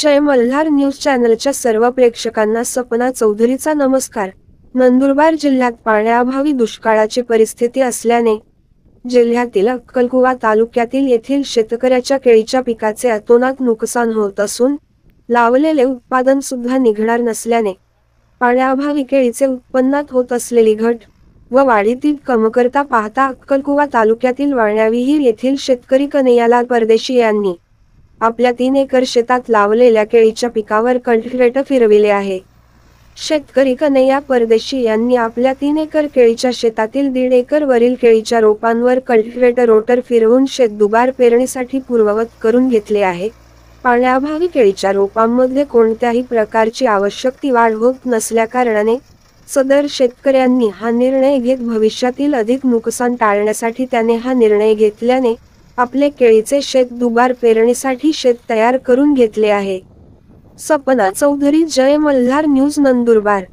जय Malhar news चॅनलच्या सर्व प्रेक्षकांना सपना चौधरीचा नमस्कार। नंदुरबार जिल्ह्यात पाण्याअभावी दुष्काळाची परिस्थिती असल्याने जिल्ह्यातील अक्कलकुवा तालुक्यातील येथील शेतकऱ्याच्या केळीच्या पिकाचे अतोनात नुकसान होत असून लावलेले उत्पादन सुद्धा निघणार नसल्याने पाण्याअभावी केळीचे उत्पन्नात होत असलेली घट व वाढीतील कमतरता पाहता अक्कलकुवा तालुक्यातील वाण्याविहीर येथील शेतकरी कन्हैयालाल परदेशी यांनी आपल्या 3 एकर शेतात लावलेल्या केळीच्या पिकावर कल्टिव्हेटर फिरविले आहे। शेतकरी कन्हैया परदेशी यांनी आपल्या 3 एकर केळीच्या शेतातील 1.5 एकर वरील केळीच्या रोपांवर कल्टिव्हेटर रोटर फिरवून शेत दुबार पेरणीसाठी पूर्ववत करून घेतले आहे। पाण्याअभावी केळीच्या रोपांमध्ये कोणत्याही प्रकारची आवश्यक ती वाढ होत नसल्याकारणाने सदर शेतकऱ्यांनी हा निर्णय घेत भविष्यातील अधिक नुकसान टाळण्यासाठी त्याने हा निर्णय घेतल्याने आपले केळीचे शेत दुबार पेरणीसाठी शेत तयार करून घेतले आहे। सपना चौधरी, जय मल्हार न्यूज, नंदुरबार।